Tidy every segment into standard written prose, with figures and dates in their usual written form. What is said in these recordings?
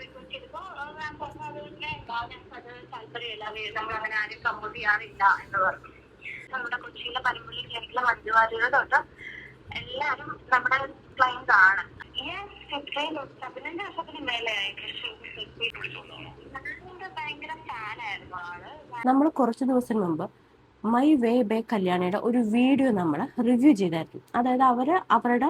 Request ചെയ്തപ്പോൾ ഞാൻ പറഞ്ഞു അത് ഞങ്ങൾക്കത് താല്പര്യമില്ല, നമ്മളങ്ങനെ ആരും സപ്പോർട്ട് ചെയ്യാറില്ല എന്ന് പറഞ്ഞു. നമ്മുടെ കൊച്ചിയിലെ പരമ്പള്ളി ക്ലിനിക്കിലെ മഞ്ജുവാര്യർ തൊട്ട് എല്ലാവരും നമ്മുടെ ക്ലയൻസ് ആണ്. ഈ 15 വർഷത്തിന് മേലെയായി കൃഷി ഭയങ്കര ഫാനായിരുന്നു ആള്. നമ്മൾ കുറച്ച് ദിവസം മുമ്പ് മൈ വേ ബൈ കല്യാണിയുടെ ഒരു വീഡിയോ നമ്മൾ റിവ്യൂ ചെയ്തായിരുന്നു. അതായത് അവരുടെ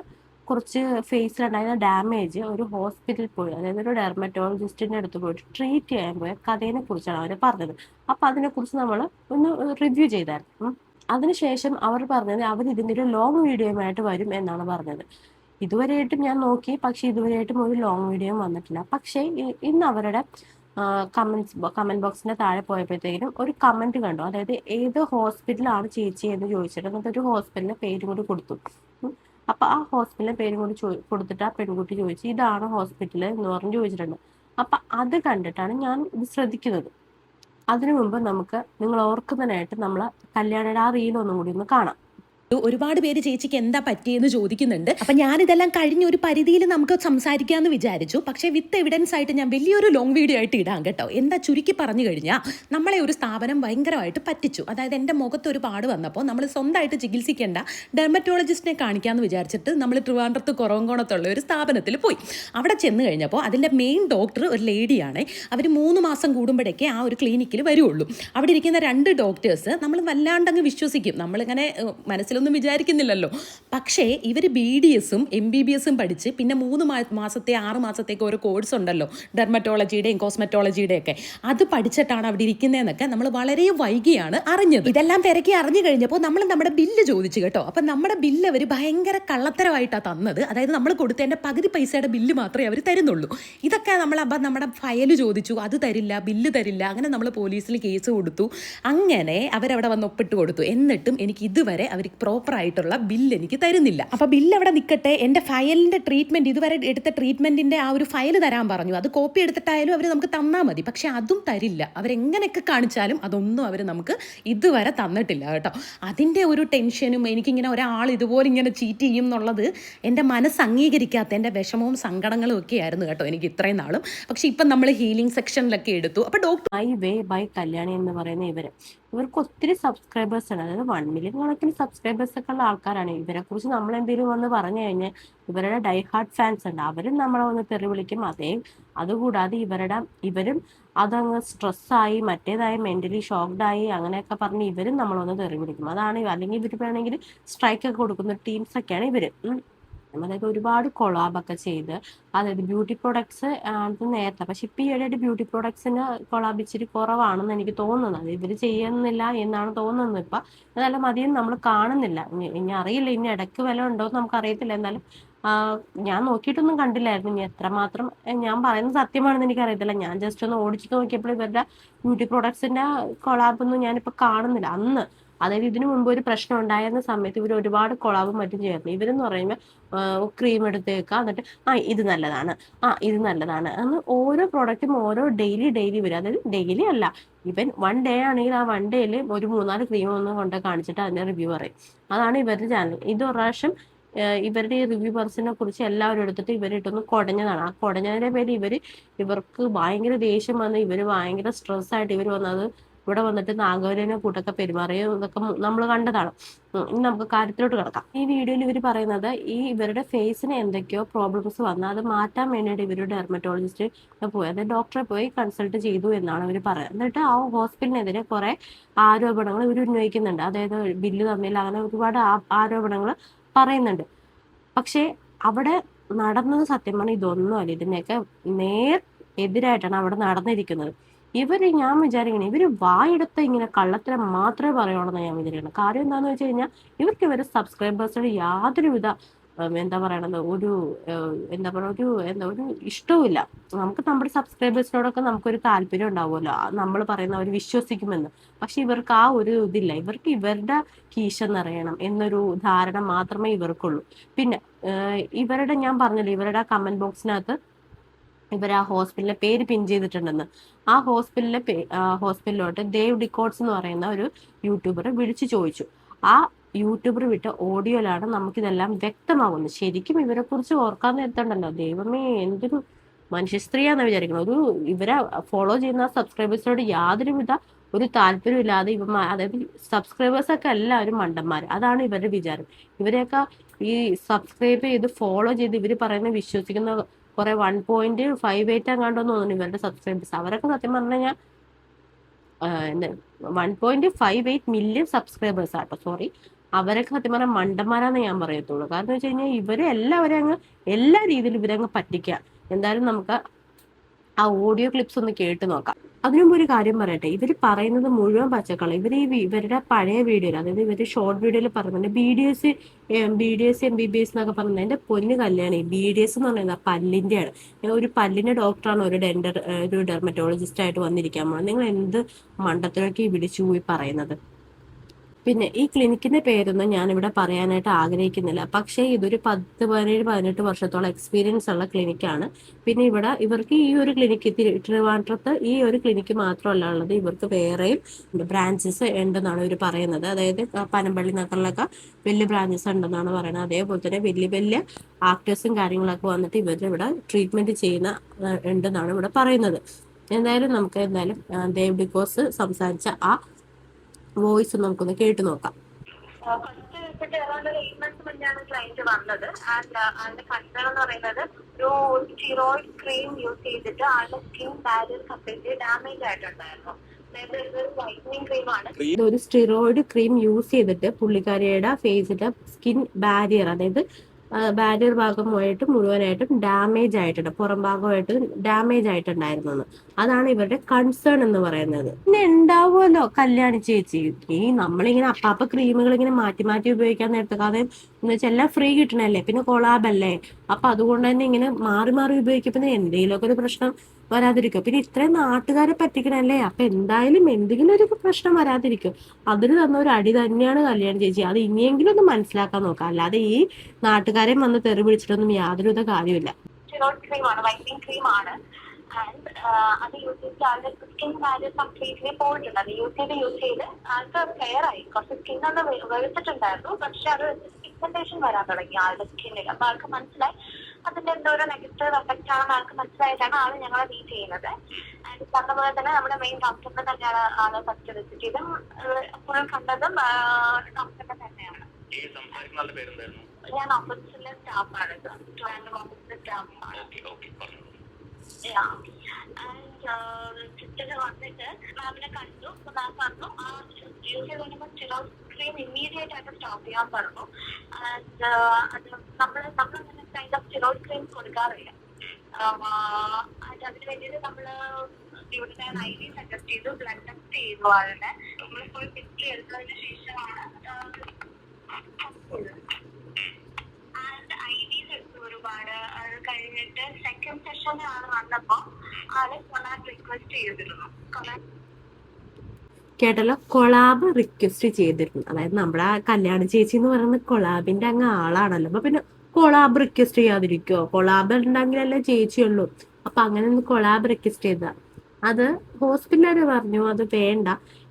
കുറച്ച് ഫേസിലുണ്ടായിരുന്ന ഡാമേജ് ഒരു ഹോസ്പിറ്റലിൽ പോയി, അതായത് ഒരു ഡെർമറ്റോളജിസ്റ്റിന്റെ അടുത്ത് പോയിട്ട് ട്രീറ്റ് ചെയ്യാൻ പോയ കഥയെ കുറിച്ചാണ് അവർ പറഞ്ഞത്. അപ്പൊ അതിനെക്കുറിച്ച് നമ്മൾ ഒന്ന് റിവ്യൂ ചെയ്തായിരുന്നു. അതിനുശേഷം അവർ പറഞ്ഞത് അവർ ഇതിൻ്റെ ഒരു ലോങ് വീഡിയോയുമായിട്ട് വരും എന്നാണ് പറഞ്ഞത്. ഇതുവരെയായിട്ടും ഞാൻ നോക്കി, പക്ഷെ ഇതുവരെയായിട്ടും ഒരു ലോങ് വീഡിയോയും വന്നിട്ടില്ല. പക്ഷേ ഇന്ന് അവരുടെ കമന്റ് ബോക്സിന്റെ താഴെ പോയപ്പോഴത്തേക്കും ഒരു കമന്റ് കണ്ടു. അതായത് ഏത് ഹോസ്പിറ്റലാണ് ചേച്ചി എന്ന് ചോദിച്ചിട്ട് എന്നിട്ട് ഒരു ഹോസ്പിറ്റലിന്റെ പേരും കൂടി കൊടുത്തു. അപ്പൊ ആ ഹോസ്പിറ്റലിന്റെ പേരും കൂടി കൊടുത്തിട്ട് ആ പെൺകുട്ടി ചോദിച്ചു ഇതാണ് ഹോസ്പിറ്റൽ എന്ന് പറഞ്ഞ് ചോദിച്ചിട്ടുണ്ട്. അപ്പൊ അത് കണ്ടിട്ടാണ് ഞാൻ ഇത് ശ്രദ്ധിക്കുന്നത്. അതിനു മുമ്പ് നമുക്ക് നിങ്ങൾ ഓർക്കുന്നതിനായിട്ട് നമ്മൾ കല്യാണിയുടെ ആ റീൽ ഒന്നും കൂടി ഒന്ന് കാണാം. ഒരുപാട് പേര് ചേച്ചിക്ക് എന്താ പറ്റിയെന്ന് ചോദിക്കുന്നുണ്ട്. അപ്പൊ ഞാനിതെല്ലാം കഴിഞ്ഞ ഒരു പരിധിയിൽ നമുക്ക് സംസാരിക്കാമെന്ന് വിചാരിച്ചു. പക്ഷേ വിത്ത് എവിഡൻസ് ആയിട്ട് ഞാൻ വലിയൊരു ലോങ് വീഡിയോ ആയിട്ട് ഇടാം കേട്ടോ. എന്താ ചുരുക്കി പറഞ്ഞു കഴിഞ്ഞാൽ, നമ്മളെ ഒരു സ്ഥാപനം ഭയങ്കരമായിട്ട് പറ്റിച്ചു. അതായത് എൻ്റെ മുഖത്ത് ഒരു പാട് വന്നപ്പോൾ നമ്മൾ സ്വന്തമായിട്ട് ചികിത്സിക്കേണ്ട ഡെർമറ്റോളജിസ്റ്റിനെ കാണിക്കാമെന്ന് വിചാരിച്ചിട്ട് നമ്മൾ ട്രിവാൻഡ്രത്ത് കുറവങ്കോണത്തുള്ള ഒരു സ്ഥാപനത്തിൽ പോയി. അവിടെ ചെന്ന് കഴിഞ്ഞപ്പോൾ അതിൻ്റെ മെയിൻ ഡോക്ടർ ഒരു ലേഡിയാണ്. അവർ 3 മാസം കൂടുമ്പോഴേക്കേ ആ ഒരു ക്ലിനിക്കിൽ വരുള്ളൂ. അവിടെ ഇരിക്കുന്ന 2 ഡോക്ടേഴ്സ് നമ്മൾ വല്ലാണ്ടങ്ങ് വിശ്വസിക്കും. നമ്മളിങ്ങനെ മനസ്സിലൊന്നും വിചാരിക്കുന്നില്ലല്ലോ. പക്ഷേ ഇവർ BDSും MBBSും പഠിച്ച് പിന്നെ 3 മാസത്തെ 6 മാസത്തേക്ക് ഓരോ കോഴ്സ് ഉണ്ടല്ലോ, ഡെർമറ്റോളജിയുടെയും കോസ്മെറ്റോളജിയുടെ ഒക്കെ, അത് പഠിച്ചിട്ടാണ് അവിടെ ഇരിക്കുന്നതെന്നൊക്കെ നമ്മൾ വളരെ വൈകിയാണ് അറിഞ്ഞത്. ഇതെല്ലാം തിരക്കി അറിഞ്ഞു കഴിഞ്ഞപ്പോൾ നമ്മൾ നമ്മുടെ ബില്ല് ചോദിച്ചു കേട്ടോ. അപ്പം നമ്മുടെ ബില്ല് അവർ ഭയങ്കര കള്ളത്തരമായിട്ടാണ് തന്നത്. അതായത് നമ്മൾ കൊടുത്തതിൻ്റെ പകുതി പൈസയുടെ ബില്ല് മാത്രമേ അവർ തരുന്നുള്ളൂ. ഇതൊക്കെ നമ്മുടെ ഫയല് ചോദിച്ചു, അത് തരില്ല, ബില്ല് തരില്ല. അങ്ങനെ നമ്മൾ പോലീസിൽ കേസ് കൊടുത്തു. അങ്ങനെ അവരവിടെ വന്ന് ഒപ്പിട്ട് കൊടുത്തു. എന്നിട്ടും എനിക്ക് ഇതുവരെ അവർ പ്രോപ്പറായിട്ടുള്ള ബില്ല് എനിക്ക് തരുന്നില്ല. അപ്പോൾ ബില്ല് അവിടെ നിൽക്കട്ടെ, എൻ്റെ ഫയലിൻ്റെ ട്രീറ്റ്മെൻറ്റ്, ഇതുവരെ എടുത്ത ട്രീറ്റ്മെൻറ്റിൻ്റെ ആ ഒരു ഫയൽ തരാൻ പറഞ്ഞു. അത് കോപ്പി എടുത്തിട്ടായാലും അവർ നമുക്ക് തന്നാൽ മതി. പക്ഷേ അതും തരില്ല. അവരെങ്ങനെയൊക്കെ കാണിച്ചാലും അതൊന്നും അവർ നമുക്ക് ഇതുവരെ തന്നിട്ടില്ല കേട്ടോ. അതിൻ്റെ ഒരു ടെൻഷനും, എനിക്കിങ്ങനെ ഒരാൾ ഇതുപോലെ ഇങ്ങനെ ചീറ്റ് ചെയ്യും എന്നുള്ളത് എൻ്റെ മനസ്സ് അംഗീകരിക്കാത്ത എൻ്റെ വിഷമവും സങ്കടങ്ങളും ഒക്കെ ആയിരുന്നു കേട്ടോ എനിക്ക് ഇത്രയും നാളും. പക്ഷേ ഇപ്പം നമ്മൾ ഹീലിംഗ് സെക്ഷനിലൊക്കെ എടുത്തു. അപ്പോൾ doctor my way by Kalyani എന്ന് പറയുന്ന ഇവർക്ക് ഒത്തിരി സബ്സ്ക്രൈബേഴ്സ് ആണ്. അതായത് 1 മില്യൺ കണക്കിന് സബ്സ്ക്രൈബേഴ്സ് ഒക്കെ ഉള്ള ആൾക്കാരാണ്. ഇവരെ കുറിച്ച് നമ്മൾ എന്തെങ്കിലും വന്ന് പറഞ്ഞു കഴിഞ്ഞാൽ ഇവരുടെ ഡൈ ഹാർട്ട് ഫാൻസ് ഉണ്ട്, അവരും നമ്മളെ വന്ന് തെറി വിളിക്കും. അതുകൂടാതെ ഇവരും അതങ്ങ് സ്ട്രെസ്സായി, മറ്റേതായി, മെന്റലി ഷോക്ക്ഡായി അങ്ങനെയൊക്കെ പറഞ്ഞ് ഇവരും നമ്മളൊന്ന് തെറി വിളിക്കും. അല്ലെങ്കിൽ ഇവർ വേണമെങ്കിൽ സ്ട്രൈക്കൊക്കെ കൊടുക്കുന്ന ടീംസൊക്കെയാണ് ഇവര്. അതായത് ഒരുപാട് കൊളാബൊക്കെ ചെയ്ത്, അതായത് ബ്യൂട്ടി പ്രൊഡക്ട്സ് അത് നേരത്തെ, പക്ഷെ ഇപ്പം ഈയിടെയായിട്ട് ബ്യൂട്ടി പ്രൊഡക്ട്സിന് കൊളാബ് ഇച്ചിരി കുറവാണെന്ന് എനിക്ക് തോന്നുന്നത്. അത് ഇവർ ചെയ്യുന്നില്ല എന്നാണ് തോന്നുന്നത്. ഇപ്പം എന്നാലും അധികം നമ്മൾ കാണുന്നില്ല. ഇനി അറിയില്ല, ഇനി ഇടയ്ക്ക് വില ഉണ്ടോ എന്ന് നമുക്ക് അറിയത്തില്ല. എന്നാലും ഞാൻ നോക്കിയിട്ടൊന്നും കണ്ടില്ലായിരുന്നു. ഇനി എത്രമാത്രം ഞാൻ പറയുന്നത് സത്യമാണെന്ന് എനിക്കറിയത്തില്ല. ഞാൻ ജസ്റ്റ് ഒന്ന് ഓടിച്ചിട്ട് നോക്കിയപ്പോൾ ഇവരുടെ ബ്യൂട്ടി പ്രൊഡക്ട്സിന്റെ കൊളാബൊന്നും ഞാനിപ്പോൾ കാണുന്നില്ല. അതായത് ഇതിനു മുമ്പ് ഒരു പ്രശ്നം ഉണ്ടായിരുന്ന സമയത്ത് ഇവർ ഒരുപാട് കൊളാബും മറ്റും ചെയ്യായിരുന്നു. ഇവരെന്ന് പറയുമ്പോൾ ക്രീം എടുത്ത് വെക്കുക, എന്നിട്ട് ഇത് നല്ലതാണ്, ഇത് നല്ലതാണ് എന്ന് ഓരോ പ്രോഡക്റ്റും ഓരോ ഡെയിലി വരും. അതായത് ഡെയിലി അല്ല, ഇവൻ 1 ഡേ ആണെങ്കിൽ ആ 1 ഡേയിൽ ഒരു 3-4 ക്രീം ഒന്ന് കൊണ്ട് കാണിച്ചിട്ട് അതിന്റെ റിവ്യൂ പറയും. അതാണ് ഇവരുടെ ചാനൽ. ഇത് ഒരു പ്രാവശ്യം ഇവരുടെ ഈ റിവ്യൂ പേഴ്സിനെ കുറിച്ച് എല്ലാവരും എടുത്തിട്ട് ഇവരിട്ടൊന്ന് കുടഞ്ഞതാണ്. ആ കുടഞ്ഞതിന്റെ പേര് ഇവർക്ക് ഭയങ്കര ദേഷ്യം വന്ന് ഇവര് ഭയങ്കര സ്ട്രെസ് ആയിട്ട് ഇവർ വന്നത് ഇവിടെ വന്നിട്ട് നാഗവലിനെ കൂട്ടൊക്കെ പെരുമാറിയോ ഇതൊക്കെ നമ്മൾ കണ്ടതാണ്. ഇനി നമുക്ക് കാര്യത്തിലോട്ട് കിടക്കാം. ഈ വീഡിയോയിൽ ഇവർ പറയുന്നത് ഇവരുടെ ഫേസിന് എന്തൊക്കെയോ പ്രോബ്ലംസ് വന്നാൽ അത് മാറ്റാൻ വേണ്ടിയിട്ട് ഇവരുടെ ഡെർമറ്റോളജിസ്റ്റ് പോയി, അതായത് ഡോക്ടറെ പോയി കൺസൾട്ട് ചെയ്തു എന്നാണ് ഇവർ പറയുന്നത്. എന്നിട്ട് ആ ഹോസ്പിറ്റലിനെതിരെ കുറെ ആരോപണങ്ങൾ ഇവർ ഉന്നയിക്കുന്നുണ്ട്. അതായത് ബില്ല് തമ്മിൽ അങ്ങനെ ഒരുപാട് ആരോപണങ്ങൾ പറയുന്നുണ്ട്. പക്ഷേ അവിടെ നടന്നത് സത്യം പറഞ്ഞാൽ ഇതൊന്നും അല്ല. ഇതിനെയൊക്കെ എതിരായിട്ടാണ് അവിടെ നടന്നിരിക്കുന്നത്. ഞാൻ വിചാരിക്കണേ ഇവര് വായെടുത്ത് ഇങ്ങനെ കള്ളത്തരം മാത്രമേ പറയുള്ളൂ ഞാൻ വിചാരിക്കണം. കാര്യം എന്താന്ന് വെച്ച് കഴിഞ്ഞാൽ ഇവർക്ക് ഇവരുടെ സബ്സ്ക്രൈബേഴ്സിന് യാതൊരുവിധ എന്താ പറയണത് ഒരു ഇഷ്ടവുമില്ല. നമുക്ക് നമ്മുടെ സബ്സ്ക്രൈബേഴ്സിനോടൊക്കെ നമുക്കൊരു താല്പര്യം ഉണ്ടാവുമല്ലോ, നമ്മൾ പറയുന്ന അവർ വിശ്വസിക്കുമെന്ന്. പക്ഷെ ഇവർക്ക് ആ ഒരു ഇതില്ല. ഇവർക്ക് ഇവരുടെ കീശ നിറയണം എന്നൊരു ധാരണ മാത്രമേ ഇവർക്കുള്ളൂ. പിന്നെ ഞാൻ പറഞ്ഞല്ലോ, ഇവരുടെ കമന്റ് ബോക്സിനകത്ത് ഇവർ ആ ഹോസ്പിറ്റലിലെ പേര് പിൻ ചെയ്തിട്ടുണ്ടെന്ന്. ആ ഹോസ്പിറ്റലിലോട്ട് ദേവ് ഡിക്കോട്സ് എന്ന് പറയുന്ന ഒരു യൂട്യൂബർ വിളിച്ചു ചോദിച്ചു. ആ യൂട്യൂബർ വിട്ട ഓഡിയോയിലാണ് നമുക്കിതെല്ലാം വ്യക്തമാകുന്നത്. ശരിക്കും ഇവരെ കുറിച്ച് ഓർക്കാൻ നിർത്തണ്ടല്ലോ. ദൈവമേ, എന്തൊരു മനുഷ്യ സ്ത്രീയാന്ന് വിചാരിക്കണം. ഇവരെ ഫോളോ ചെയ്യുന്ന സബ്സ്ക്രൈബേഴ്സിനോട് യാതൊരുവിധ ഒരു താല്പര്യം ഇല്ലാതെ അതായത് സബ്സ്ക്രൈബേഴ്സ് ഒക്കെ എല്ലാവരും മണ്ടന്മാർ, അതാണ് ഇവരുടെ വിചാരം. ഇവരെയൊക്കെ ഈ സബ്സ്ക്രൈബ് ചെയ്ത് ഫോളോ ചെയ്ത് ഇവർ പറയുന്നത് വിശ്വസിക്കുന്ന കുറെ 1.58 എങ്ങാണ്ടോന്ന് തോന്നുന്നു ഇവരുടെ സബ്സ്ക്രൈബേഴ്സ്. അവരൊക്കെ സത്യം പറഞ്ഞു കഴിഞ്ഞാൽ 1.58 മില്യൺ സബ്സ്ക്രൈബേഴ്സ് ആട്ടോ, സോറി. അവരൊക്കെ സത്യം പറഞ്ഞാൽ മണ്ടന്മാരാന്ന് ഞാൻ പറയത്തുള്ളൂ. കാരണം വെച്ച് കഴിഞ്ഞാൽ ഇവരെ എല്ലാവരും അങ്ങ് എല്ലാ രീതിയിലും ഇവരങ്ങ് പറ്റിക്കുക. എന്തായാലും നമുക്ക് ആ ഓഡിയോ ക്ലിപ്സ് ഒന്ന് കേട്ട് നോക്കാം. അതിനുമുമ്പ് ഒരു കാര്യം പറയട്ടെ, ഇവർ പറയുന്നത് മുഴുവൻ പച്ചക്കള്ളം. ഇവരുടെ പഴയ വീഡിയോയിൽ, അതായത് ഇവര് ഷോർട്ട് വീഡിയോയിൽ പറയുന്നുണ്ട് BDS MBBS എന്നൊക്കെ പറയുന്നത്. എന്റെ പൊന്ന് കല്യാണി, BDS എന്ന് പറയുന്നത് പല്ലിന്റെയാണ്. ഒരു പല്ലിന്റെ ഡോക്ടറാണ് ഒരു ഡെർമറ്റോളജിസ്റ്റ് ആയിട്ട് വന്നിരിക്കാൻ പോകുന്നത്. നിങ്ങൾ എന്ത് മണ്ടത്തിലൊക്കെ വിളിച്ചു പോയി പറയുന്നത്? പിന്നെ ഈ ക്ലിനിക്കിന്റെ പേരൊന്നും ഞാനിവിടെ പറയാനായിട്ട് ആഗ്രഹിക്കുന്നില്ല. പക്ഷേ ഇതൊരു 17-18 വർഷത്തോളം എക്സ്പീരിയൻസ് ഉള്ള ക്ലിനിക്കാണ്. പിന്നെ ഇവർക്ക് ഈ ഒരു ക്ലിനിക്ക് ട്രിവാൻഡ്രത്ത് ഈ ഒരു ക്ലിനിക്ക് മാത്രമല്ല ഉള്ളത്, ഇവർക്ക് വേറെയും ബ്രാഞ്ചസ് ഉണ്ടെന്നാണ് ഇവർ പറയുന്നത്. അതായത് പനമ്പള്ളി നഗറിലൊക്കെ വലിയ ബ്രാഞ്ചസ് ഉണ്ടെന്നാണ് പറയുന്നത്. അതേപോലെ തന്നെ വലിയ വലിയ ആക്ടേഴ്സും കാര്യങ്ങളൊക്കെ വന്നിട്ട് ഇവിടെ ട്രീറ്റ്മെന്റ് ചെയ്യുന്ന ഉണ്ടെന്നാണ് ഇവിടെ പറയുന്നത്. നമുക്ക് ദേവ് ഡിക്കോസ് സംസാരിച്ച ആ വോയിസ് നമുക്കൊന്ന് കേട്ട് നോക്കാം. ഫസ്റ്റ് അറൗണ്ട് 8 months മുന്നെയാണ് ക്ലയന്റ് വന്നത്. ആൻഡ് അതിന്റെ കൺസേൺ എന്ന് പറയുന്നത് ഒരു സ്റ്റിറോയിഡ് ക്രീം യൂസ് ചെയ്തിട്ട് ആളുടെ സ്കിൻ ബാരിയർ കംപ്ലീറ്റ്ലി ഡാമേജ് ആയിട്ടുണ്ടായിരുന്നു. അതായത് ഇതൊരു വൈറ്റനിങ് ക്രീമാണ്. ഒരു സ്റ്റിറോയിഡ് ക്രീം യൂസ് ചെയ്തിട്ട് പുള്ളിക്കാരിയുടെ ഫേസിന്റെ സ്കിൻ ബാരിയർ, അതായത് ബാരിയർ ഭാഗമായിട്ട് മുഴുവനായിട്ടും ഡാമേജ് ആയിട്ടുണ്ട്, പുറം ഭാഗമായിട്ട് ഡാമേജ് ആയിട്ടുണ്ടായിരുന്നു. അതാണ് ഇവരുടെ കൺസേൺ എന്ന് പറയുന്നത്. പിന്നെ ഉണ്ടാവുമല്ലോ കല്യാണി ചേച്ചി, ഈ നമ്മളിങ്ങനെ അപ്പാപ്പ ക്രീമുകൾ ഇങ്ങനെ മാറ്റി മാറ്റി ഉപയോഗിക്കാൻ നേരത്തെ കാര്യം എന്ന് വെച്ചാൽ എല്ലാം ഫ്രീ കിട്ടണല്ലേ, പിന്നെ കൊളാബല്ലേ. അപ്പൊ അതുകൊണ്ട് തന്നെ ഇങ്ങനെ മാറി മാറി ഉപയോഗിക്കുമ്പോൾ എന്തെങ്കിലുമൊക്കെ ഒരു പ്രശ്നം വരാതിരിക്കും. പിന്നെ ഇത്രയും നാട്ടുകാരെ പറ്റിക്കണല്ലേ, അപ്പൊ എന്തായാലും എന്തെങ്കിലും ഒരു പ്രശ്നം വരാതിരിക്കും. അതിന് തന്ന ഒരു അടി തന്നെയാണ് കല്യാണി ചേച്ചി. അത് ഇനിയെങ്കിലും ഒന്ന് മനസ്സിലാക്കാൻ നോക്കാം. അല്ലാതെ ഈ നാട്ടുകാരെ വന്ന് തെറി പിടിച്ചിട്ടൊന്നും യാതൊരുവിധ കാര്യമില്ല. ക്രീമാണ്, വൈറ്റനിങ് ക്രീമാണ്. ആൻഡ് അത് യൂസ് ചെയ്തിട്ട് ആളുടെ സ്കിൻ ബാരിയർ കംപ്ലീറ്റ്ലി പോയിട്ടുണ്ട്. അത് യൂസ് ചെയ്ത് ആൾക്ക് ക്ലിയർ ആയി. കുറച്ച് സ്കിൻ ഒന്ന് വെളുത്തിട്ടുണ്ടായിരുന്നു, പക്ഷെ അത് പിഗ്മെന്റേഷൻ വരാൻ തുടങ്ങി ആളുടെ സ്കിന്നിൽ. അപ്പൊ ആൾക്ക് മനസ്സിലായി അതിന്റെ എന്തോ ഒരു നെഗറ്റീവ് എഫക്റ്റ് ആണെന്ന് ആൾക്ക് മനസ്സിലായിട്ടാണ് ആള് ഞങ്ങളെ മീറ്റ് ചെയ്യുന്നത്. ആൻഡ് പറഞ്ഞ പോലെ തന്നെ നമ്മുടെ മെയിൻ ഡോക്ടറിനെ തന്നെയാണ് ആള് ഫസ്റ്റ് വിസിറ്റ് ചെയ്തും ഫുൾ കണ്ടതും ഡോക്ടറിനെ തന്നെയാണ്. ഞാൻ ഓഫീസിലെ സ്റ്റാഫാണ്, ഓഫീസിലെ സ്റ്റാഫാണ്. ചിത്രത്തിൽ വന്നിട്ട് മാമിനെ കണ്ടു. മാം പറഞ്ഞു ആ യൂസ് ചെയ്ത് കഴിയുമ്പോൾ സ്റ്റിറോയിഡ് ക്രീം ഇമ്മീഡിയറ്റ് ആയിട്ട് സ്റ്റോപ്പ് ചെയ്യാൻ പറഞ്ഞു. ആൻഡ് അത് നമ്മളങ്ങനെ കൈൻഡ് ഓഫ് സ്റ്റിറോയിഡ് ക്രീം കൊടുക്കാറില്ല. അതിന് വേണ്ടിയിട്ട് നമ്മള് ഇവിടെ IV സജസ്റ്റ് ചെയ്തു, ബ്ലഡ് ടെസ്റ്റ് ചെയ്തു. ആളുടെ നമ്മൾ ഫുൾ ഹിസ്റ്ററി എടുത്തതിന് ശേഷമാണ് IVs എടുത്തു ഒരുപാട്. അത് കഴിഞ്ഞിട്ട് സെക്കൻഡ് സെഷനിലാണ് വന്നപ്പോ ആള് കൊളാബ് റിക്വസ്റ്റ് ചെയ്തിരുന്നു. കേട്ടല്ലോ, കൊളാബ് റിക്വസ്റ്റ് ചെയ്തിരുന്നു. അതായത് നമ്മുടെ കല്യാണ ചേച്ചി എന്ന് പറയുന്നത് കൊളാബിന്റെ അങ്ങ് ആളാണല്ലോ. അപ്പൊ പിന്നെ കൊളാബ് റിക്വസ്റ്റ് ചെയ്യാതിരിക്കോ? കൊളാബ് ഉണ്ടെങ്കിലല്ലേ ചേച്ചിയുള്ളൂ. അപ്പൊ അങ്ങനെ ഒന്ന് കൊളാബ് റിക്വസ്റ്റ് ചെയ്ത അത് ഹോസ്പിറ്റലുകാർ പറഞ്ഞു അത് വേണ്ട,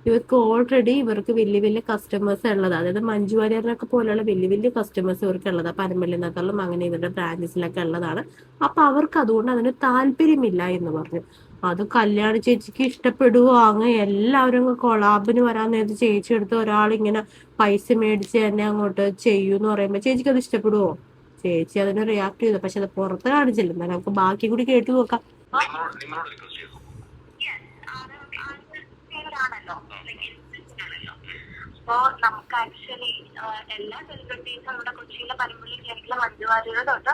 ഇവർക്ക് വലിയ വലിയ കസ്റ്റമേഴ്സ് ഉള്ളത്, അതായത് മഞ്ജു വാര്യറിനൊക്കെ പോലെയുള്ള വലിയ വലിയ കസ്റ്റമേഴ്സ് ഇവർക്ക് ഉള്ളത്. പനമ്പള്ളി നഗറിലും അങ്ങനെ ഇവരുടെ ബ്രാഞ്ചസിലൊക്കെ ഉള്ളതാണ്. അപ്പൊ അവർക്ക് അതുകൊണ്ട് അതിന് താല്പര്യമില്ല എന്ന് പറഞ്ഞു. അത് കല്യാണ ചേച്ചിക്ക് ഇഷ്ടപ്പെടുവോ? അങ്ങ് എല്ലാവരും അങ്ങ് കൊളാബിന് വരാൻ നേരത്തെ ചേച്ചി എടുത്ത് ഒരാളിങ്ങനെ പൈസ മേടിച്ച് തന്നെ അങ്ങോട്ട് ചെയ്യൂന്ന് പറയുമ്പോ ചേച്ചിക്ക് അത് ഇഷ്ടപ്പെടുവോ? ചേച്ചി അതിന് റിയാക്ട് ചെയ്തു, പക്ഷെ അത് പുറത്ത് കാണിച്ചില്ല. എന്നാലും നമുക്ക് ബാക്കി കൂടി കേട്ടു നോക്കാം. അപ്പോ നമുക്ക് ആക്ച്വലി എല്ലാ സെലിബ്രിറ്റീസും നമ്മുടെ കൊച്ചിയിലെ പനമ്പള്ളി ക്ലിനിക്കിലെ മഞ്ജു വാര്യർ തൊട്ട്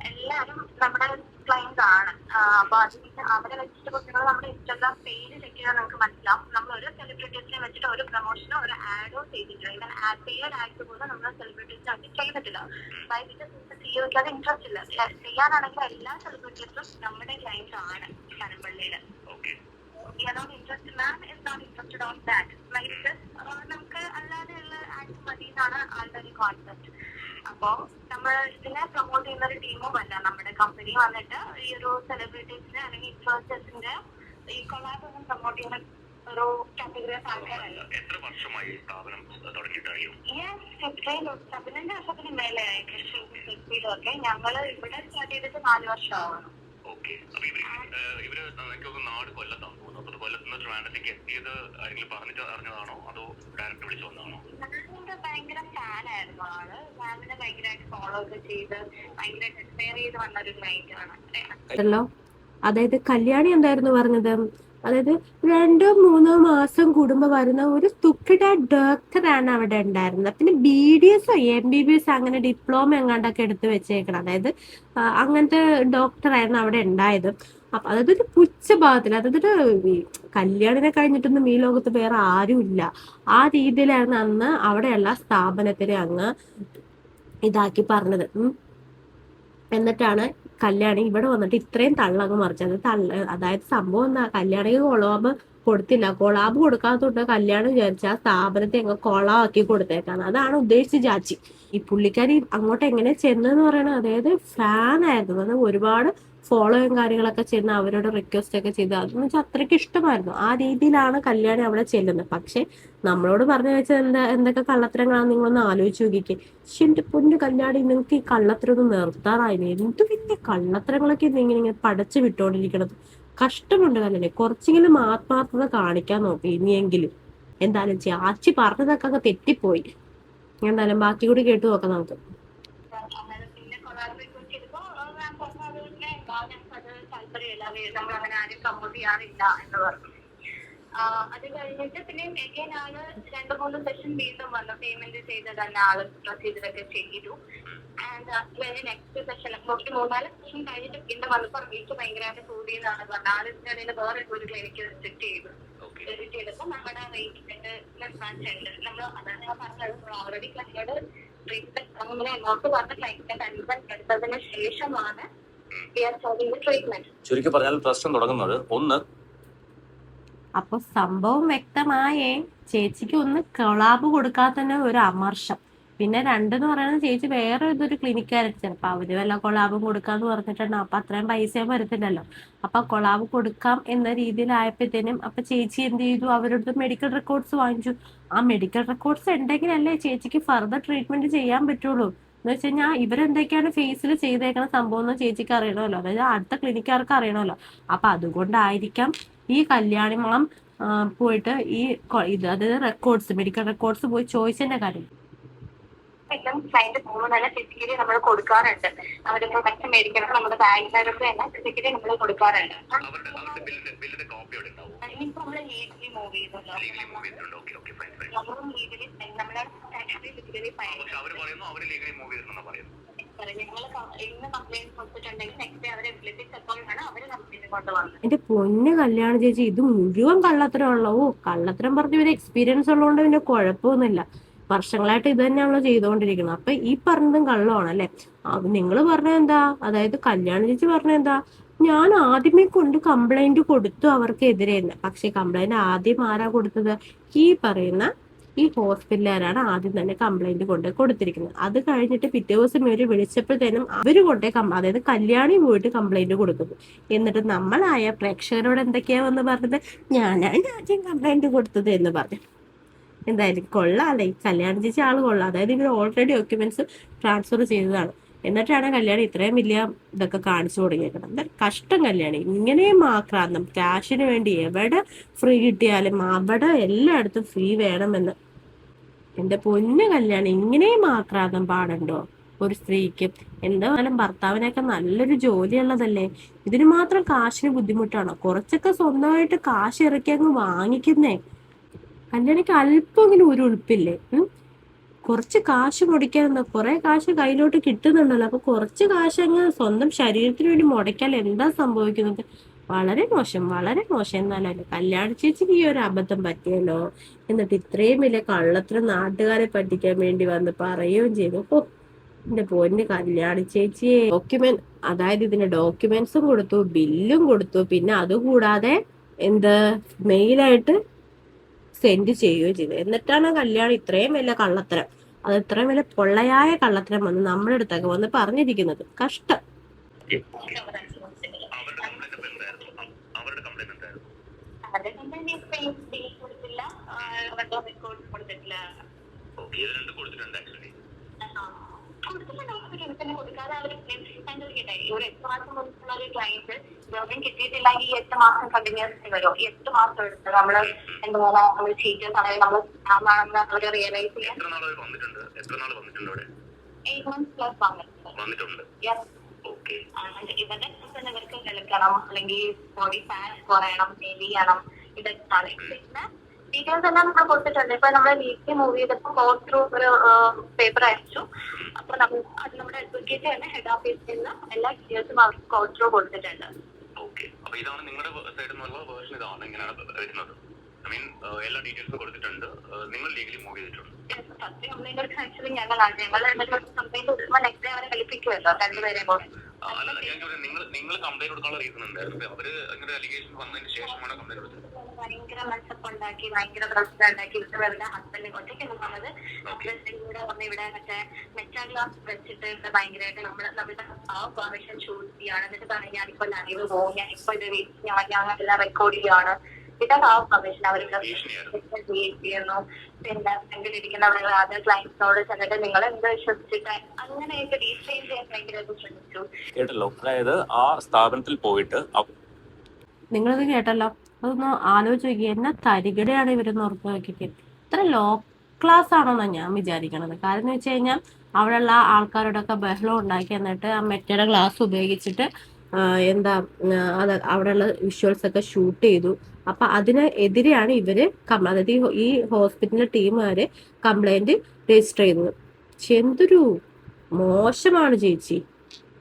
എല്ലാരും നമ്മുടെ ക്ലയൻസ് ആണ്. അപ്പൊ അതിന് അവരെ വെച്ചിട്ട് കുട്ടികൾ നമ്മുടെ ഇൻസ്റ്റാഗ്രാം പേജ് ചെക്ക് ചെയ്താൽ നമുക്ക് മനസ്സിലാവും. നമ്മൾ ഒരു സെലിബ്രിറ്റീസിനെ വെച്ചിട്ട് ഒരു പ്രൊമോഷനോ ഒരു ആഡോ ചെയ്തിട്ടില്ല. ഇവൻ പെയ്ഡ് ആഡ് പോലും നമ്മൾ സെലിബ്രിറ്റീസിനെ വെച്ച് ചെയ്തിട്ടില്ല. സിഇഒക്ക് അത് ഇൻട്രസ്റ്റ് ഇല്ല. ചെയ്യാനാണെങ്കിൽ എല്ലാ സെലിബ്രിറ്റീസും നമ്മുടെ ക്ലയൻസ് ആണ് പനമ്പള്ളിയില്. നമുക്ക് അല്ലാതെയുള്ള ആഡ് മതി എന്നാണ് ആളുടെ ഒരു കോൺസെപ്റ്റ്. അപ്പോ നമ്മൾ ഇതിനെ പ്രൊമോട്ട് ചെയ്യുന്ന ഒരു ടീമും അല്ല. നമ്മുടെ കമ്പനി വന്നിട്ട് ഈ ഒരു സെലിബ്രിറ്റീസിന്റെ അല്ലെങ്കിൽ ഇൻഫ്ലുവൻസേഴ്സിന്റെ ഈ കൊളാബ് ഒന്നും പ്രൊമോട്ട് ചെയ്യുന്ന ഒരു കാറ്റഗറി ഓഫ് ആൾക്കാരല്ല. 17 വർഷത്തിന് മേലെയായി കൃഷിയിലൊക്കെ. ഞങ്ങള് ഇവിടെ സ്റ്റാർട്ട് ചെയ്തിട്ട് 4 വർഷമാവണം. ഓക്കെ. അപ്പൊ ഇവര് എനിക്കൊക്കെ നാട് കൊല്ലത്താണ് തോന്നുന്നത്. അപ്പൊ കൊല്ലത്തുനിന്ന് ട്രിവാൻഡ്രത്തേക്ക് എത്തിയത് ആരെങ്കിലും പറഞ്ഞിട്ട് അറിഞ്ഞതാണോ അതോ ഡയറക്റ്റ് വിളിച്ചു വന്നതാണോ? മാമിന്റെ ഭയങ്കര ഫാനായിരുന്നു ആള്. മാമിനെ ഭയങ്കരമായിട്ട് ഫോളോ ഒക്കെ ചെയ്ത് ഭയങ്കരമായിട്ട് ഇൻസ്പയർ ചെയ്ത് വന്നൊരു ക്ലൈന്റ് ആണ്. അതായത് കല്യാണി എന്തായിരുന്നു പറഞ്ഞത്, അതായത് 2-3 മാസം കൂടുമ്പോ വരുന്ന ഒരു സ്റ്റുപ്പിഡ് ഡോക്ടറാണ് അവിടെ ഉണ്ടായിരുന്നത്. പിന്നെ BDSO MBBS അങ്ങനെ ഡിപ്ലോമ എങ്ങാണ്ടൊക്കെ എടുത്ത് വെച്ചേക്കണം. അതായത് അങ്ങനത്തെ ഡോക്ടറായിരുന്നു അവിടെ ഉണ്ടായത്. അപ്പൊ അതായത് ഒരു പുച്ഛഭാവത്തിൽ, അതായത് ഈ കല്യാണിനെ കഴിഞ്ഞിട്ടൊന്നും ഈ ലോകത്ത് വേറെ ആരും ഇല്ല, ആ രീതിയിലായിരുന്നു അന്ന് അവിടെയുള്ള സ്ഥാപനത്തിനെ അങ്ങ് ഇതാക്കി പറഞ്ഞത്. എന്നിട്ടാണ് കല്യാണി ഇവിടെ വന്നിട്ട് ഇത്രയും തള്ളങ്ങ് മറിച്ചത്. അതായത് സംഭവം എന്താ, കല്യാണിക്ക് കൊളാബ് കൊടുത്തില്ല. കൊളാബ് കൊടുക്കാത്തോണ്ട് കല്യാണം വിചാരിച്ച ആ സ്ഥാപനത്തെ അങ്ങ് കൊളാക്കി കൊടുത്തേക്കാണ്. അതാണ് ഉദ്ദേശിച്ച് ചാച്ചി. ഈ പുള്ളിക്കാരി അങ്ങോട്ട് എങ്ങനെ ചെന്നെന്ന് പറയണത്, അതായത് ഫാൻ ആയിരുന്നു. അത് ഒരുപാട് ഫോളോയും കാര്യങ്ങളൊക്കെ ചെന്ന് അവരോട് റിക്വസ്റ്റ് ഒക്കെ ചെയ്ത്, അതെന്ന് വെച്ചാൽ അത്രയ്ക്ക് ഇഷ്ടമായിരുന്നു. ആ രീതിയിലാണ് കല്യാണി അവിടെ ചെല്ലുന്നത്. പക്ഷെ നമ്മളോട് പറഞ്ഞു വെച്ചാൽ എന്തൊക്കെ കള്ളത്തരങ്ങളാണ് നിങ്ങളൊന്ന് ആലോചിച്ച് നോക്കിക്കേ. പക്ഷെ എന്റെ പൊന്നു കല്യാണി, നിങ്ങൾക്ക് ഈ കള്ളത്തരമൊന്നും നിർത്താറായില്ലേ? എന്ത് വലിയ കള്ളത്തരങ്ങളൊക്കെ ഇങ്ങനെ പടച്ചു വിട്ടോണ്ടിരിക്കണത്. കഷ്ടമുണ്ട് കല്യാണി. കുറച്ചെങ്കിലും ആത്മാർത്ഥത കാണിക്കാൻ നോക്കി ഇനിയെങ്കിലും. എന്തായാലും ചാച്ചി പറഞ്ഞതൊക്കെ അങ്ങ് തെറ്റിപ്പോയി. എന്തായാലും ബാക്കി കൂടി കേട്ടു നോക്കാം നമുക്ക്. പിന്നെ കൊളാബറേറ്റ് ചെയ്തപ്പോ മാം പറഞ്ഞത് ഞങ്ങൾക്കത് താല്പര്യമില്ല, നമ്മളങ്ങനെ ആരും കമ്പോസ് ചെയ്യാറില്ല എന്ന് പറഞ്ഞു. അത് കഴിഞ്ഞിട്ട് പിന്നെ എഗൈൻ ആള് 2-3 സെഷൻ വീണ്ടും വന്നു. പേയ്മെന്റ് ചെയ്ത് തന്നെ ആള് പ്രൊസീജിയറൊക്കെ ചെയ്തു. ആൻഡ് അത് നെക്സ്റ്റ് സെഷൻ 3-4 സെഷൻ കഴിഞ്ഞിട്ട് വീണ്ടും വന്നപ്പോൾ എനിക്ക് ഭയങ്കരമായിട്ട് കൂടിയതാണ് പറഞ്ഞത്. ആളിന്റെ ഇടയിൽ വേറെ ഒരു ക്ലിനിക്ക് വിസിറ്റ് ചെയ്തു. വിസിറ്റ് ചെയ്തപ്പോൾ നമ്മുടെ റേറ്റ് ഉണ്ട്. നമ്മൾ അതാണ് ഞാൻ പറഞ്ഞത്, നമ്മൾ ഓൾറെഡി ക്ലൈന്റോട് ട്രീറ്റ്മെന്റ് അങ്ങനെ എന്നോട്ട് പറഞ്ഞ ക്ലൈന്റിന്റെ കൺസെന്റ് എടുത്തതിന് ശേഷമാണ് ട്രീറ്റ്മെന്റ്. ചുരുക്കി പറഞ്ഞാൽ പ്രശ്നം തുടങ്ങുന്നത് ഒന്ന്. അപ്പൊ സംഭവം വ്യക്തമായേ. ചേച്ചിക്ക് ഒന്ന് കൊളാബ് കൊടുക്കാതെ തന്നെ ഒരു അമർഷം. പിന്നെ 2 എന്ന് പറയുന്നത് ചേച്ചി വേറെ ഇതൊരു ക്ലിനിക്കായിരുന്നു. ചിലപ്പോ അവര് വല്ല കൊളാബും കൊടുക്കാന്ന് പറഞ്ഞിട്ടുണ്ട്. അപ്പൊ അത്രയും പൈസയും വരത്തില്ലല്ലോ. അപ്പൊ കൊളാബ് കൊടുക്കാം എന്ന രീതിയിലായപ്പോഴത്തേനും അപ്പൊ ചേച്ചി എന്ത് ചെയ്തു, അവരുടെ മെഡിക്കൽ റെക്കോർഡ്സ് വാങ്ങിച്ചു. ആ മെഡിക്കൽ റെക്കോർഡ്സ് ഉണ്ടെങ്കിലല്ലേ ചേച്ചിക്ക് ഫർദർ ട്രീറ്റ്മെന്റ് ചെയ്യാൻ പറ്റുള്ളൂ. എന്ന് വെച്ച് കഴിഞ്ഞാൽ ഇവരെന്തൊക്കെയാണ് ഫേസിൽ ചെയ്തേക്കുന്ന സംഭവം എന്ന് ചേച്ചിക്ക് അറിയണമല്ലോ, അതായത് അടുത്ത ക്ലിനിക്കാർക്ക് അറിയണമല്ലോ. അപ്പൊ അതുകൊണ്ടായിരിക്കാം ഈ കല്യാണി മാം പോയിട്ട് ഈ അതായത് മെഡിക്കൽ റെക്കോർഡ്സ് പോയി ചോദിച്ചതിന്റെ കാര്യം. ക്ലൈന്റ് പോകുമ്പോൾ തന്നെ ഫിസിക്കലി നമ്മൾ കൊടുക്കാറുണ്ട്. അവരിപ്പോ മറ്റു മേടിക്കണം നമ്മുടെ ബാങ്കിനകത്ത് തന്നെ ഫിസിക്കലി നമ്മൾ കൊടുക്കാറുണ്ട്. ഇനിയിപ്പോ നമ്മള് ലീഗലി മൂവ് ചെയ്തുണ്ടോ, നമ്മളും ലീഗലി നമ്മളെ ആക്ച്വലി ലീഗലി ഫൈൻ. ഇന്ന് കംപ്ലൈന്റ് കൊടുത്തിട്ടുണ്ടെങ്കിൽ നെക്സ്റ്റ് ഡേ അവരെ വിളിപ്പിച്ച് എപ്പോഴാണ് അവര് കംപ്ലൈന്റ് കൊണ്ടുവന്നത്. എന്റെ പൊന്ന് കല്യാണ ചേച്ചി, ഇത് മുഴുവൻ കള്ളത്തരമുള്ള. കള്ളത്തരം പറഞ്ഞ ഒരു എക്സ്പീരിയൻസ് ഉള്ളതുകൊണ്ട് പിന്നെ കുഴപ്പമൊന്നുമില്ല. വർഷങ്ങളായിട്ട് ഇത് തന്നെയാണല്ലോ ചെയ്തുകൊണ്ടിരിക്കുന്നത്. അപ്പൊ ഈ പറഞ്ഞതും കള്ളമാണ് അല്ലെ? നിങ്ങൾ പറഞ്ഞ എന്താ, അതായത് കല്യാണ ചേച്ചി പറഞ്ഞ എന്താ, ഞാൻ ആദ്യമേ കൊണ്ട് കംപ്ലൈന്റ് കൊടുത്തു അവർക്കെതിരെ. പക്ഷെ കംപ്ലൈന്റ് ആദ്യം ആരാ കൊടുത്തത്? ഈ പറയുന്ന ഈ ഹോസ്പിറ്റലുകാരാണ് ആദ്യം തന്നെ കംപ്ലൈന്റ് കൊണ്ട് കൊടുത്തിരിക്കുന്നത്. അത് കഴിഞ്ഞിട്ട് പിറ്റേ ദിവസം ഇവര് വിളിച്ചപ്പോഴത്തേനും അവര് കൊണ്ടേ അതായത് കല്യാണി പോയിട്ട് കംപ്ലൈന്റ് കൊടുക്കുന്നു. എന്നിട്ട് നമ്മളായ പ്രേക്ഷകരോട് എന്തൊക്കെയാ വന്ന് പറഞ്ഞത്, ഞാനാണ് ആദ്യം കംപ്ലൈന്റ് കൊടുത്തത് എന്ന് പറഞ്ഞു. എന്തായാലും കൊള്ളാല്ലേ, കല്യാണ ചേച്ചി ആള് കൊള്ളാം. അതായത് ഇവർ ഓൾറെഡി ഡോക്യുമെന്റ്സ് ട്രാൻസ്ഫർ ചെയ്തതാണ്. എന്നിട്ടാണ് കല്യാണി ഇത്രയും വലിയ ഇതൊക്കെ കാണിച്ചു തുടങ്ങിയേക്കുന്നത്. എന്തായാലും കഷ്ടം കല്യാണി. ഇങ്ങനെയും ആക്രാന്തം, ക്യാഷിന് വേണ്ടി എവിടെ ഫ്രീ കിട്ടിയാലും അവിടെ എല്ലായിടത്തും ഫ്രീ വേണമെന്ന്. എന്റെ പൊന്നു കല്യാണി, ഇങ്ങനെയും ആക്രാന്തം പാടുണ്ടോ ഒരു സ്ത്രീക്ക്? എന്തായാലും ഭർത്താവിനൊക്കെ നല്ലൊരു ജോലിയുള്ളതല്ലേ, ഇതിന് മാത്രം കാശിന് ബുദ്ധിമുട്ടാണോ? കുറച്ചൊക്കെ സ്വന്തമായിട്ട് കാശ് ഇറക്കി അങ്ങ് വാങ്ങിക്കുന്നേ. കല്യാണിക്ക് അല്പമെങ്കിലും ഒരു ഉളുപ്പില്ലേ? കുറച്ച് കാശ് മുടക്കാൻ, കുറെ കാശ് കയ്യിലോട്ട് കിട്ടുന്നുണ്ടല്ലോ. അപ്പൊ കുറച്ച് കാശ് അങ്ങ് സ്വന്തം ശരീരത്തിന് വേണ്ടി മുടക്കാൻ എന്താ സംഭവിക്കുന്നത്? വളരെ മോശം, വളരെ മോശം. എന്നാലല്ലേ കല്യാണ ചേച്ചിക്ക് ഈ ഒരു അബദ്ധം പറ്റിയല്ലോ. എന്നിട്ട് ഇത്രയും വലിയ കള്ളത്തിന് നാട്ടുകാരെ പറ്റിക്കാൻ വേണ്ടി വന്ന് പറയുകയും ചെയ്തു. ഓ എന്റെ പൊന്ന് കല്യാണ ചേച്ചിയെ. അതായത് ഇതിന്റെ ഡോക്യുമെന്റ്സും കൊടുത്തു, ബില്ലും കൊടുത്തു, പിന്നെ അതുകൂടാതെ മെയിലായിട്ട് സെൻഡ് ചെയ്യുകയും ചെയ്തു. എന്നിട്ടാണ് കല്യാണം ഇത്രയും വലിയ കള്ളത്തരം, അത് ഇത്രയും വലിയ പൊള്ളയായ കള്ളത്തരം വന്ന് നമ്മുടെ അടുത്തൊക്കെ വന്ന് പറഞ്ഞിരിക്കുന്നത്. കഷ്ടം. കൊടുക്കാതെ അവർ ഒരു 8 മാസം മുൻപുള്ള ഒരു ക്ലയന്റ് ജോലിയും കിട്ടിയിട്ടില്ല ഈ 8 മാസം കണ്ടിന്യൂസ് വരും. ഈ 8 മാസം എടുത്ത് നമ്മള് എന്താ നമ്മൾ ചീറ്റേഴ്സ് ആണെങ്കിൽ നമ്മൾ ആണെന്ന് അവര് റിയലൈസ് ചെയ്യാൻ 8 നാൾ വന്നിട്ടുണ്ട് ഇവിടെ 8 months plus വന്നിട്ടുണ്ട്. ഇവരുടെ ഇവർക്ക് കേൾക്കണം, അല്ലെങ്കിൽ ബോഡി ഫാറ്റ് കുറയണം, മെലിയണം, ഇതൊക്കെയാണ്. പിന്നെ ഡീറ്റെയിൽസ് എല്ലാം നമ്മൾ കൊടുത്തിട്ടുണ്ട്. ഇപ്പൊ നമ്മള് വീക്കിലി മൂവ് ചെയ്തപ്പോ കോഡ് ത്രൂ ഒരു പേപ്പർ അയച്ചു. അപ്പൊ അത് നമ്മുടെ അഡ്വക്കേറ്റ് തന്നെ ഹെഡ് ഓഫീസിൽ നിന്ന് എല്ലാ ഡീറ്റെയിൽസും അവർക്ക് കോഡ് ത്രൂ കൊടുത്തിട്ടുണ്ട്. അപ്പൊ ഇതാണ് നിങ്ങളുടെ സൈഡിൽ നിന്നുള്ള വേർഷൻ, ഇതാണ് ഇങ്ങനെയാണ് വരുന്നത്. ഐ മീൻ എല്ലാ ഡീറ്റെയിൽസും കൊടുത്തിട്ടുണ്ട്. നിങ്ങൾ ലീഗലി മൂവ് ചെയ്തിട്ടുണ്ട്. ആക്ച്വലി ഞങ്ങൾ കംപ്ലൈന്റ് കൊടുക്കുമ്പോൾ നെക്സ്റ്റ് ഡേ അവരെ കളിപ്പിക്കുമല്ലോ രണ്ടുപേരെയും കൂടെ. അല്ല, ഞാൻ ചോദിച്ചത് നിങ്ങൾ കംപ്ലൈന്റ് കൊടുക്കാനുള്ള റീസൺ ഉണ്ടായിരുന്നു. അവര് അങ്ങനെ അലിഗേഷൻ വന്നതിന് ശേഷമാണ് കംപ്ലൈന്റ് കൊടുത്തത്. ഭയങ്കര മെച്ചപ്പ് ഉണ്ടാക്കി, ഭയങ്കര പ്രശ്നം ഉണ്ടാക്കി. ഇവരുടെ ഹസ്ബൻഡ് ഒറ്റയ്ക്ക് വന്നത് ഇവിടെ വന്ന് ഇവിടെ മറ്റേ മെറ്റാ ഗ്ലാസ് വെച്ചിട്ട് ഇവിടെ ഭയങ്കരമായിട്ട് നമ്മുടെ പെർമിഷൻ ചൂസ് ചെയ്യാണ്. എന്നിട്ട് പറഞ്ഞു ഞാനിപ്പോ ലൈവ് പോകും, ഞാനിപ്പോ ഇത് ഞാൻ എല്ലാം റെക്കോർഡ് ചെയ്യാണ്. ഇതാണ് ആ പെർമിഷൻ അവരുടെ ചെയ്യുന്നു. പിന്നെ ഫ്രണ്ടിലിരിക്കുന്ന അതർ ക്ലയൻസിനോട് ചെന്നിട്ട് നിങ്ങൾ എന്ത് വിശ്വസിച്ചിട്ട് അങ്ങനെയൊക്കെ റീഫ്രെയിം ചെയ്യാൻ ഭയങ്കരമായിട്ട് ശ്രമിച്ചു. കേട്ടല്ലോ, അതായത് ആ സ്ഥാപനത്തിൽ പോയിട്ട് നിങ്ങളിത് കേട്ടല്ലോ, അതൊന്ന് ആലോചിച്ച് നോക്കി. എന്നാ തരികിടയാണ് ഇവരെന്ന് ഉറപ്പ് നോക്കിയിട്ട്. ഇത്ര ലോ ക്ലാസ് ആണോന്നാണ് ഞാൻ വിചാരിക്കണത്. കാരണം എന്ന് വെച്ച് കഴിഞ്ഞാൽ അവിടെയുള്ള ആൾക്കാരോടൊക്കെ ബഹളം ഉണ്ടാക്കി, എന്നിട്ട് ആ മെറ്റയുടെ ഗ്ലാസ് ഉപയോഗിച്ചിട്ട് എന്താ അത് അവിടെയുള്ള വിഷ്വൽസ് ഒക്കെ ഷൂട്ട് ചെയ്തു. അപ്പൊ അതിന് എതിരെയാണ് ഇവര് അതായത് ഈ ഹോസ്പിറ്റലിലെ ടീമുകാര് കംപ്ലൈന്റ് രജിസ്റ്റർ ചെയ്തത്. പക്ഷെ എന്തൊരു മോശമാണ് ചേച്ചി,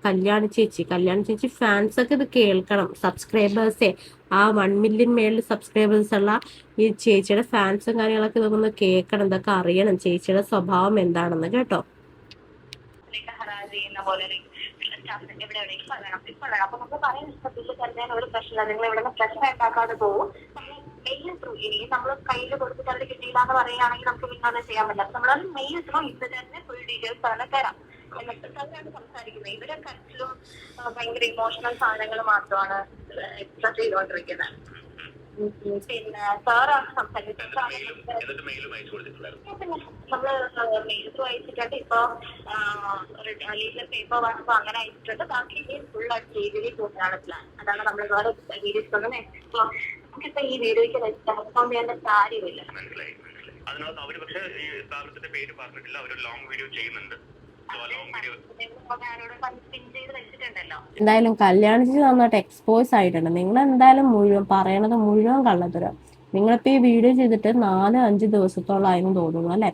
കല്യാണി ചേച്ചി ഫാൻസ് ഒക്കെ ഇത് കേൾക്കണം. സബ്സ്ക്രൈബേഴ്സേ, ആ 1 million മേളിൽ സബ്സ്ക്രൈബേഴ്സ് ഉള്ള ഈ ചേച്ചിയുടെ ഫാൻസും കാര്യങ്ങളൊക്കെ ഇതൊന്ന് കേൾക്കണം, ഇതൊക്കെ അറിയണം ചേച്ചിയുടെ സ്വഭാവം എന്താണെന്ന് കേട്ടോ. അപ്പൊ നമുക്ക് പറയാൻ ഇഷ്ടപ്പെട്ടില്ല തരുന്നതിന് ഒരു പ്രശ്നമില്ല. നിങ്ങൾ ഇവിടെ പ്രശ്നം ഉണ്ടാക്കാതെ പോകും. മെയിൽ ത്രൂ ഇനി നമ്മൾ കയ്യിൽ കൊടുത്തിട്ട് അത് കിട്ടിയില്ല എന്ന് പറയുകയാണെങ്കിൽ നമുക്ക് പിന്നെ അത് ചെയ്യാൻ പറ്റില്ല. നമ്മളത് മെയിൽ ത്രൂ ഇത് തന്നെ ഫുൾ ഡീറ്റെയിൽസ് തന്നെ തരാം. എന്നിട്ട് തന്നെയാണ് സംസാരിക്കുന്നത്. ഇവരെ കച്ചിലും ഭയങ്കര ഇമോഷണൽ സാധനങ്ങൾ മാത്രമാണ് എക്സ്പ്രസ് ചെയ്തുകൊണ്ടിരിക്കുന്നത്. പിന്നെ സാറാണ് സംസാരിക്കുന്നത്. നമ്മള് മെയിൽ ത്രൂ അയച്ചിട്ടുണ്ട്. ഇപ്പൊ ലീഗൽ പേപ്പർ വന്നപ്പോ അങ്ങനെ അയച്ചിട്ടുണ്ട്. ബാക്കി ഫുൾ ലീഗലി പോകാനാണ് പ്ലാൻ. അതാണ് നമ്മൾ വേറെ വീഡിയോസ് ഒന്നും നമുക്കിപ്പോ ഈ വീഡിയോയ്ക്ക് റെസ്പോണ്ട് ചെയ്യേണ്ട കാര്യമില്ല. അതിനകത്ത് അവര് പക്ഷേ ഈ സ്ഥാപനത്തിന്റെ പേര് പറഞ്ഞിട്ടില്ല. അവര് ലോങ് വീഡിയോ ചെയ്യുന്നുണ്ട്. എന്തായാലും കല്യാണിച്ച് നന്നായിട്ട് എക്സ്പോസ് ആയിട്ടുണ്ട്. നിങ്ങൾ എന്തായാലും പറയണത് മുഴുവൻ കള്ളത്തരം. നിങ്ങളിപ്പോ ഈ വീഡിയോ ചെയ്തിട്ട് 4-5 ദിവസത്തോളായിരുന്നു തോന്നുന്നു അല്ലെ.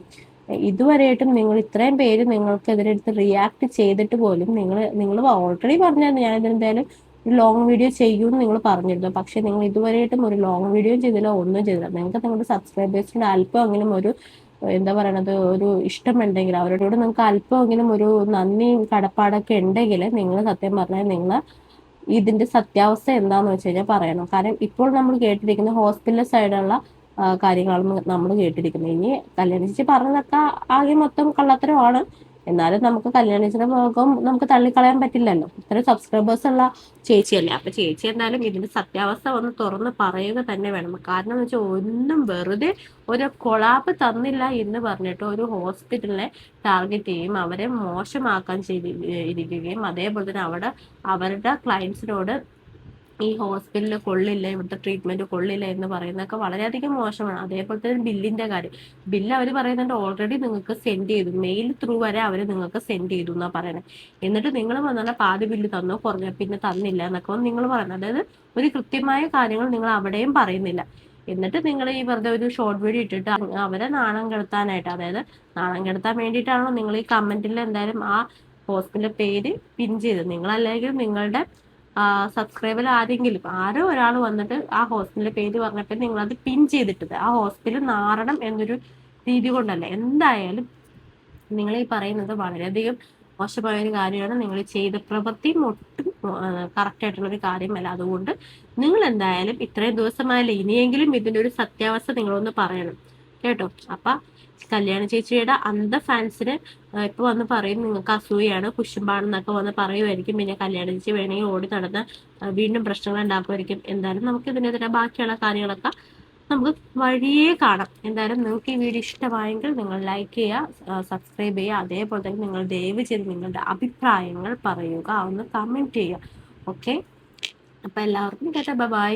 ഇതുവരെയായിട്ടും നിങ്ങൾ ഇത്രയും പേര് നിങ്ങൾക്കെതിരെ എടുത്ത് റിയാക്ട് ചെയ്തിട്ട് പോലും നിങ്ങൾ ഓൾറെഡി പറഞ്ഞായിരുന്നു ഞാൻ ഇതിനെന്തായാലും ഒരു ലോങ് വീഡിയോ ചെയ്യൂന്ന് നിങ്ങൾ പറഞ്ഞിരുന്നു. പക്ഷെ നിങ്ങൾ ഇതുവരെയായിട്ടും ഒരു ലോങ് വീഡിയോ ചെയ്തില്ല, ഒന്നും ചെയ്തില്ല. നിങ്ങൾക്ക് നിങ്ങളുടെ സബ്സ്ക്രൈബേഴ്സിന്റെ അല്പമെങ്കിലും ഒരു എന്താ പറയണത് ഒരു ഇഷ്ടമുണ്ടെങ്കിൽ അവരോട് നിങ്ങൾക്ക് അല്പമെങ്കിലും ഒരു നന്ദിയും കടപ്പാടൊക്കെ ഉണ്ടെങ്കിൽ നിങ്ങൾ സത്യം പറഞ്ഞാൽ നിങ്ങൾ ഇതിന്റെ സത്യാവസ്ഥ എന്താന്ന് വെച്ച് കഴിഞ്ഞാൽ പറയണം. കാരണം ഇപ്പോൾ നമ്മൾ കേട്ടിരിക്കുന്ന ഹോസ്പിറ്റൽ സൈഡുള്ള കാര്യങ്ങളാണ് നമ്മൾ കേട്ടിരിക്കുന്നത്. ഇനി കല്യാണിച്ച് പറഞ്ഞതൊക്കെ ആകെ മൊത്തം കള്ളത്തരമാണ്. എന്നാലും നമുക്ക് കല്യാണിച്ചിന്റെ ഭാഗം നമുക്ക് തള്ളിക്കളയാൻ പറ്റില്ലല്ലോ. ഇത്രയും സബ്സ്ക്രൈബേഴ്സ് ഉള്ള ചേച്ചിയല്ലേ. അപ്പൊ ചേച്ചി എന്തായാലും ഇതിന്റെ സത്യാവസ്ഥ ഒന്ന് തുറന്ന് പറയുക തന്നെ വേണം. കാരണം എന്ന് വെച്ചാൽ ഒന്നും വെറുതെ ഒരു കൊളാപ്പ് തന്നില്ല എന്ന് പറഞ്ഞിട്ട് ഒരു ഹോസ്പിറ്റലിനെ ടാർഗറ്റ് ചെയ്യും, അവരെ മോശമാക്കാൻ ഇരിക്കുകയും അതേപോലെ തന്നെ അവരുടെ ക്ലയൻസിനോട് ഈ ഹോസ്പിറ്റലിൽ കൊള്ളില്ല, ഇവിടുത്തെ ട്രീറ്റ്മെന്റ് കൊള്ളില്ല എന്ന് പറയുന്നതൊക്കെ വളരെയധികം മോശമാണ്. അതേപോലെ തന്നെ ബില്ലിന്റെ കാര്യം, ബില്ല് അവർ പറയുന്നുണ്ട് ഓൾറെഡി നിങ്ങൾക്ക് സെൻഡ് ചെയ്തു, മെയിൽ ത്രൂ വരെ അവർ നിങ്ങൾക്ക് സെൻഡ് ചെയ്തു എന്നാ പറയുന്നത്. എന്നിട്ട് നിങ്ങൾ വന്നാൽ പാതി ബില്ല് തന്നോ കുറഞ്ഞ പിന്നെ തന്നില്ല എന്നൊക്കെ നിങ്ങൾ പറയുന്നത്. അതായത് ഒരു കൃത്യമായ കാര്യങ്ങൾ നിങ്ങൾ അവിടെയും പറയുന്നില്ല. എന്നിട്ട് നിങ്ങൾ ഈ വെറുതെ ഒരു ഷോർട്ട് വീഡിയോ ഇട്ടിട്ട് അവരെ നാണം കെടുത്താനായിട്ട്, അതായത് നാണം കെടുത്താൻ വേണ്ടിയിട്ടാണോ നിങ്ങൾ ഈ കമന്റിൽ എന്തായാലും ആ ഹോസ്പിറ്റലിന്റെ പേര് പിൻ ചെയ്തത്. നിങ്ങളല്ലെങ്കിൽ നിങ്ങളുടെ സബ്സ്ക്രൈബർ ആരോ ഒരാൾ വന്നിട്ട് ആ ഹോസ്പിറ്റലിന്റെ പേര് പറഞ്ഞപ്പോൾ നിങ്ങൾ അത് പിൻ ചെയ്തിട്ടത് ആ ഹോസ്പിറ്റൽ നാറണം എന്നൊരു രീതി കൊണ്ടല്ല. എന്തായാലും നിങ്ങൾ ഈ പറയുന്നത് വളരെയധികം മോശമായ ഒരു കാര്യമാണ്. നിങ്ങൾ ചെയ്ത പ്രവൃത്തി ഒട്ടും കറക്റ്റ് ആയിട്ടുള്ളൊരു കാര്യമല്ല. അതുകൊണ്ട് നിങ്ങൾ എന്തായാലും ഇത്രയും ദിവസമായാലും ഇനിയെങ്കിലും ഇതിന്റെ ഒരു സത്യാവസ്ഥ നിങ്ങളൊന്ന് പറയണം കേട്ടോ. അപ്പൊ കല്യാണി ചേച്ചിയുടെ അന്ധ ഫാൻസിന് ഇപ്പൊ വന്ന് പറയും നിങ്ങൾക്ക് അസൂയാണ് കുശുമ്പാണെന്നൊക്കെ വന്ന് പറയുമായിരിക്കും. പിന്നെ കല്യാണി ചേച്ചി വേണമെങ്കിൽ ഓടി നടന്ന് വീണ്ടും പ്രശ്നങ്ങൾ ഉണ്ടാക്കുമായിരിക്കും. എന്തായാലും നമുക്ക് ഇതിനെതിരെ ബാക്കിയുള്ള കാര്യങ്ങളൊക്കെ നമുക്ക് വഴിയേ കാണാം. എന്തായാലും നിങ്ങൾക്ക് ഈ വീഡിയോ ഇഷ്ടമായെങ്കിൽ നിങ്ങൾ ലൈക്ക് ചെയ്യുക, സബ്സ്ക്രൈബ് ചെയ്യുക. അതേപോലെ തന്നെ നിങ്ങൾ ദയവ് ചെയ്ത് നിങ്ങളുടെ അഭിപ്രായങ്ങൾ പറയുക, ഒന്ന് കമന്റ് ചെയ്യുക. ഓക്കെ. അപ്പൊ എല്ലാവർക്കും ബൈ.